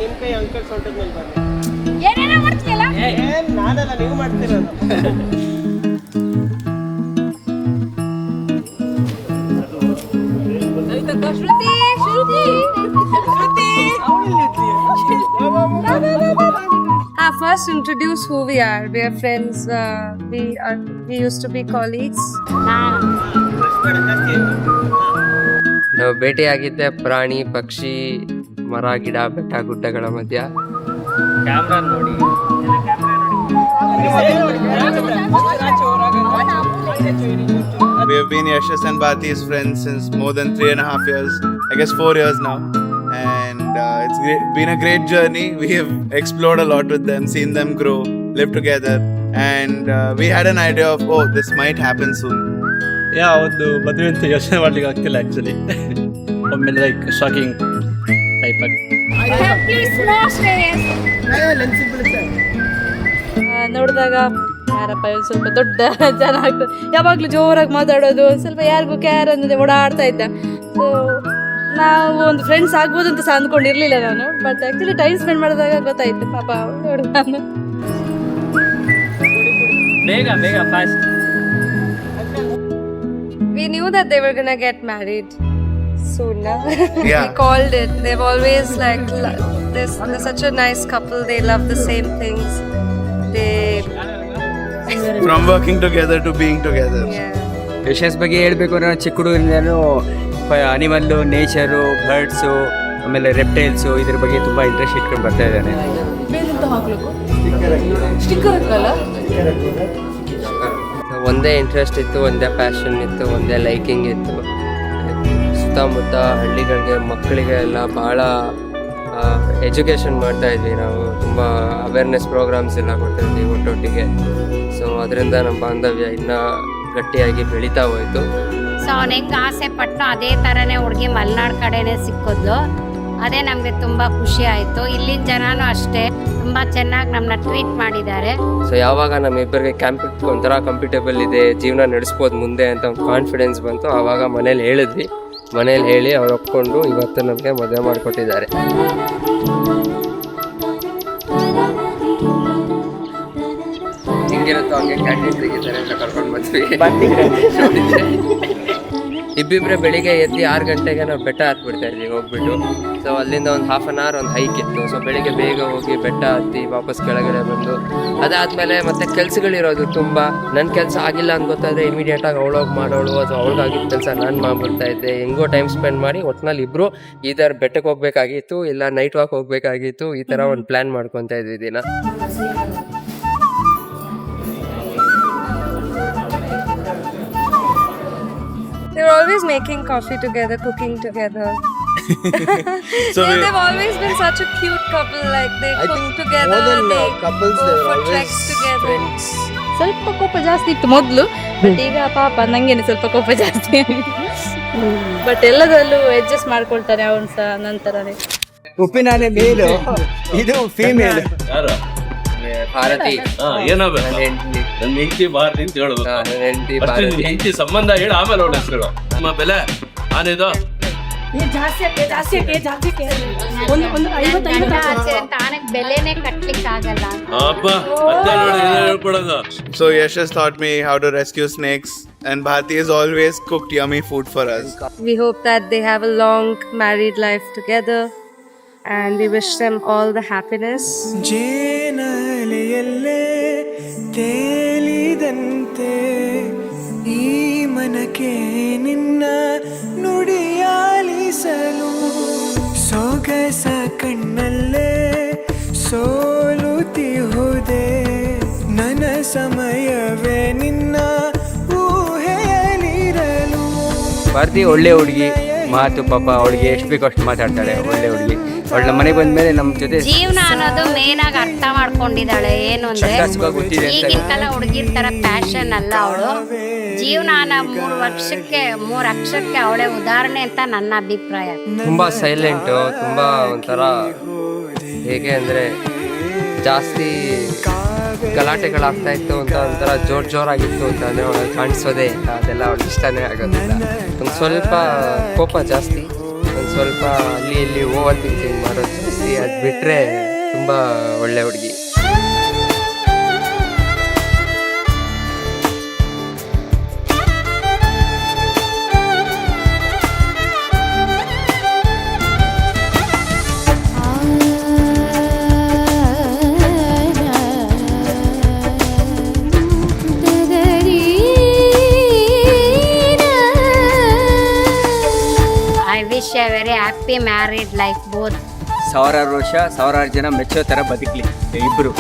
ನಿಮ್ಮ ಕೈ ಅಂಕಲ್ ಸೊಂಟದ ಮೇಲೆ ಬರಲಿ. ಏನೇನೋ ಮಾಡ್ತೀಯಲ್ಲ? ಏನ್ ನಾನಲ್ಲ, ನೀವು ಮಾಡ್ತಿರೋದು. ಶ್ರುತಿ First introduce who we are. We are friends. We used to be colleagues. ನಾವು ಭೇಟಿಯಾಗಿದ್ದೆ ಪ್ರಾಣಿ ಪಕ್ಷಿ ಮರ ಗಿಡ ಬೆಟ್ಟ ಗುಡ್ಡಗಳ ಮಧ್ಯ. ಕ್ಯಾಮ್ರಾ ನೋಡಿ. We have been Yashas and Bhati's friends since more than 3.5 years. I guess 4 years now. And it's been a great journey. We have explored a lot with them, seen them grow, live together. And we had an idea of, oh, this might happen soon. ಒಂದು ಮದುವೆ ಅಂತ ಯೋಚನೆ ಮಾಡ್ಲಿಕ್ಕೆ ಆಗ್ತಿಲ್ಲ actually. ಒಮ್ಮೆಲೆ like shocking type ಆಗಿ ನೋಡಿದಾಗ ಯಾರಪ್ಪ ಇವ್ನು ಸ್ವಲ್ಪ ದೊಡ್ಡ ಜನ ಆಗ್ತದೆ, ಯಾವಾಗಲೂ ಜೋರಾಗಿ ಮಾತಾಡೋದು, ಸ್ವಲ್ಪ ಯಾರಿಗೂ ಕೇರ್ ಅನ್ನೋದೇ ಓಡಾಡ್ತಾ ಇದ್ದ. ಸೊ ನಾವು ಒಂದು ಫ್ರೆಂಡ್ಸ್ ಆಗ್ಬೋದು ಅಂತ ಸಹ ಅಂದ್ಕೊಂಡಿರ್ಲಿಲ್ಲ ನಾನು. ಬಟ್ ಆ್ಯಕ್ಚುಲಿ ಟೈಮ್ ಸ್ಪೆಂಡ್ ಮಾಡಿದಾಗ ಗೊತ್ತಾಯ್ತು ಪಾಪ ನಾನು ಬೇಗ ಬೇಗ fast. We knew that they were gonna get married soon. Yeah. We called it. They've always like they're such a nice couple. They love the same things. They From working together to being together. yeah. ಯಶಸ್ ಬಗ್ಗೆ ಹೇಳಬೇಕು ಅಂದರೆ ಚಿಕ್ಕ ಹುಡುಗರಿಂದನೂ animal, nature, birds, ಆಮೇಲೆ ರೆಪ್ಟೈಲ್ಸು ಇದ್ರ ಬಗ್ಗೆ ತುಂಬ interest ಇಟ್ಕೊಂಡು ಬರ್ತಾ ಇದ್ದಾನೆ. ಒಂದೇ ಇಂಟ್ರೆಸ್ಟ್ ಇತ್ತು, ಒಂದೇ ಪ್ಯಾಷನ್ ಇತ್ತು, ಒಂದೇ ಲೈಕಿಂಗ್ ಇತ್ತು. ಸುತ್ತಮುತ್ತ ಹಳ್ಳಿಗಳಿಗೆ ಮಕ್ಕಳಿಗೆ ಎಲ್ಲ ಭಾಳ ಎಜುಕೇಷನ್ ಮಾಡ್ತಾ ಇದ್ವಿ ನಾವು. ತುಂಬ ಅವೇರ್ನೆಸ್ ಪ್ರೋಗ್ರಾಮ್ಸ್ ಎಲ್ಲ ಕೊಡ್ತಾ ಇದ್ವಿ ಒಟ್ಟೊಟ್ಟಿಗೆ. ಸೊ ಅದರಿಂದ ನಮ್ಮ ಬಾಂಧವ್ಯ ಇನ್ನೂ ಗಟ್ಟಿಯಾಗಿ ಬೆಳೀತಾ ಹೋಯಿತು. ಸೊ ಅವನು ಹೆಂಗೆ ಆಸೆ ಪಟ್ಟು ಅದೇ ಥರನೇ ಹುಡುಗಿ ಮಲೆನಾಡು ಕಡೆನೇ ಸಿಕ್ಕಿದ್ಲು. ಅದೇ ನಮಗೆ ತುಂಬ ಖುಷಿ ಆಯಿತು. ಇಲ್ಲಿನ ಜನನೂ ಅಷ್ಟೇ ತುಂಬ ಚೆನ್ನಾಗಿ ನಮ್ಮನ್ನ ಟ್ರೀಟ್ ಮಾಡಿದ್ದಾರೆ. ಸೊ ಯಾವಾಗ ನಮ್ಮಿಬ್ಬರಿಗೆ ಒಂಥರ ಕಂಫರ್ಟೇಬಲ್ ಇದೆ, ಜೀವನ ನಡೆಸ್ಬೋದು ಮುಂದೆ ಅಂತ ಒಂದು ಕಾನ್ಫಿಡೆನ್ಸ್ ಬಂತು, ಆವಾಗ ಮನೇಲಿ ಹೇಳಿದ್ವಿ. ಮನೇಲಿ ಹೇಳಿ ಅವ್ರು ಒಪ್ಕೊಂಡು ಇವತ್ತು ನಮಗೆ ಮದುವೆ ಮಾಡಿಕೊಟ್ಟಿದ್ದಾರೆ. ಹಿಂಗಿರುತ್ತೋ ಹಂಗೆ ಕ್ಯಾಂಟೀನ್ ತೆಗಿತಾರೆ ಅಂತ ಕರ್ಕೊಂಡು ಬಂದ್ವಿ. ಇಬ್ಬಿಬ್ಬರೇ ಬೆಳಿಗ್ಗೆ ಎದ್ದು 6 ಗಂಟೆಗೆ ನಾವು ಬೆಟ್ಟ ಹತ್ಬಿಡ್ತಾ ಇದ್ವಿ ಹೋಗ್ಬಿಟ್ಟು. ಸೊ ಅಲ್ಲಿಂದ ಒಂದು ಹಾಫ್ ಆನ್ ಅವರ್ ಒಂದು ಹೈಕ್ ಇತ್ತು. ಸೊ ಬೆಳಿಗ್ಗೆ ಬೇಗ ಹೋಗಿ ಬೆಟ್ಟ ಹತ್ತಿ ವಾಪಸ್ ಕೆಳಗಡೆ ಬಂದು ಅದಾದಮೇಲೆ ಮತ್ತೆ ಕೆಲಸಗಳಿರೋದು ತುಂಬ. ನನ್ನ ಕೆಲಸ ಆಗಿಲ್ಲ ಅಂತ ಗೊತ್ತಾದರೆ ಇಮಿಡಿಯೇಟಾಗಿ ಅವಳೋಗಿ ಮಾಡೋಳು, ಅಥವಾ ಅವಳಿಗಾಗಿದ್ದ ಕೆಲಸ ನಾನು ಮಾಡ್ಬಿಡ್ತಾ ಇದ್ದೆ. ಹೆಂಗೋ ಟೈಮ್ ಸ್ಪೆಂಡ್ ಮಾಡಿ ಒಟ್ಟಿನಲ್ಲಿ ಇಬ್ಬರು ಈ ಥರ ಬೆಟ್ಟಕ್ಕೆ ಹೋಗ್ಬೇಕಾಗಿತ್ತು, ಇಲ್ಲ ನೈಟ್ ವಾಕ್ ಹೋಗ್ಬೇಕಾಗಿತ್ತು. ಈ ಥರ ಒಂದು ಪ್ಲ್ಯಾನ್ ಮಾಡ್ಕೊತಾ ಇದ್ವಿ ದಿನ. They were always making coffee together, cooking together. So They've always been such a cute couple. Like they cook together, they couples, go they were for always treks together. friends. ಸ್ವಲ್ಪ ಕೋಪ ಜಾಸ್ತಿ ಇತ್ತು ಮೊದಲು, but ಈಗ ಪಾಪ ನಂಗೇನೆ ಸ್ವಲ್ಪ ಕೋಪ ಜಾಸ್ತಿ. ಬಟ್ ಎಲ್ಲದರಲ್ಲೂ ಅಡ್ಜಸ್ಟ್ ಮಾಡ್ಕೊಳ್ತಾರೆ ಅವನು ಸಹ ನಂತರನೇ. ಉಪ್ಪಿನಾನೆ ಮೇಲು, ಇದು ಫೀಮೇಲ್. ಯಾರು ಭಾರತಿ ಏನವ ನನ್ನ ಹೆಂಡತಿ. ನನ್ನ ಹೆಂಡತಿ ಭಾರತಿ ಅಂತ ಹೇಳುದು. ನನ್ನ ಹೆಂಡತಿ ಫಸ್ಟ್ ನಿನ್ ಭಾರತಿ. ಹೆಂಡತಿ ಸಂಬಂಧ ಹೇಳಿ ಆಮೇಲೆ ಅವಳ ಹೆಸರು. ನಮ್ಮ ಬೆಲೆ ಆನೆದು ತಾನಕ್ಕೆ ಬೆಲೆನೇ ಕಟ್ಲಿಕ್ಕೆ ಆಗಲ್ಲ. ಅಪ್ಪ ಅತ್ತೆ ನೋಡಿ ಏನೋ ಹೇಳ್ಕೊಡೋದು. So Yashas taught me how to rescue snakes, and Bhati has always cooked yummy food for us. We hope that they have a long married life together, and we wish them all the happiness. ಜೇನಲೆಯಲ್ಲೇ ತೇಲಿದಂತೆ ಈ ಮನಕ್ಕೆ ನಿನ್ನ ನುಡಿಯಾಲಿಸಲು ಸೊಗಸ ಕಣ್ಣಲ್ಲೇ ಸೋಲುತ್ತಿಹುದೆ ನನ್ನ ಸಮಯವೇ ನಿನ್ನ ಊಹೆಯಲ್ಲಿರಲು. ಭಾರತಿ ಒಳ್ಳೆ ಹುಡುಗಿ, ಮಾತು ಪಾಪ ಅವಳಿಗೆ ಎಷ್ಟು ಬೇಕೋ ಅಷ್ಟು ಮಾತಾಡ್ತಾಳೆ. ಒಳ್ಳೆ ಹುಡುಗಿ. ಅವಳ ಮನೆಗೆ ಬಂದ್ಮೇಲೆ ನಮ್ಮ ಜೊತೆ ಜೀವನ ಅನ್ನೋದು ಮೇನ್ ಆಗಿ ಅರ್ಥ ಮಾಡ್ಕೊಂಡಿದ್ದಾಳೆ. ಏನು ಅಂದ್ರೆ ಗೊತ್ತಿದೆ ಅಂತ. ಈಗಿನ ಕಾಲ ಹುಡುಗಿರ್ ತರ ಪ್ಯಾಷನ್ ಅಲ್ಲ ಅವಳು. ಜೀವನ 3 ಅಕ್ಷರಕ್ಕೆ ಅವಳೇ ಉದಾಹರಣೆ ಅಂತ ನನ್ನ ಅಭಿಪ್ರಾಯ. ತುಂಬಾ ಸೈಲೆಂಟು, ತುಂಬಾ ಒಂಥರ ಹೇಗೆ ಅಂದರೆ ಜಾಸ್ತಿ ಗಲಾಟೆಗಳಾಗ್ತಾ ಇತ್ತು ಅಂತ ಒಂಥರ ಜೋರಾಗಿತ್ತು ಅಂತ ಅಂದರೆ ಅವಳು ಕಾಣಿಸೋದೇ ಇಲ್ಲ. ಅದೆಲ್ಲ ಅವಳಿಗೆ ಇಷ್ಟನೇ ಆಗೋದಿಲ್ಲ. ಒಂದು ಸ್ವಲ್ಪ ಕೋಪ ಜಾಸ್ತಿ, ಒಂದು ಸ್ವಲ್ಪ ಅಲ್ಲಿ ಇಲ್ಲಿ ಓವರ್ ಥಿಂಕಿಂಗ್ ಮಾಡೋದು ಜಾಸ್ತಿ. ಅದು ಬಿಟ್ಟರೆ ತುಂಬ ಒಳ್ಳೆ ಹುಡುಗಿ. I wish a very happy married life both. ಸಾವಿರಾರು ವರ್ಷ ಸಾವಿರಾರು ಜನ ಮೆಚ್ಚೋ ಥರ ಬದುಕಲಿ ಇಬ್ಬರು.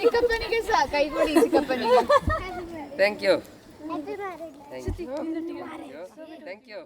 ಚಿಕ್ಕಪ್ಪನಿಗೆ ಸಹ ಕೈ ಕೊಡಿ ಚಿಕ್ಕಪ್ಪನಿಗೆ. Thank you. Thank you.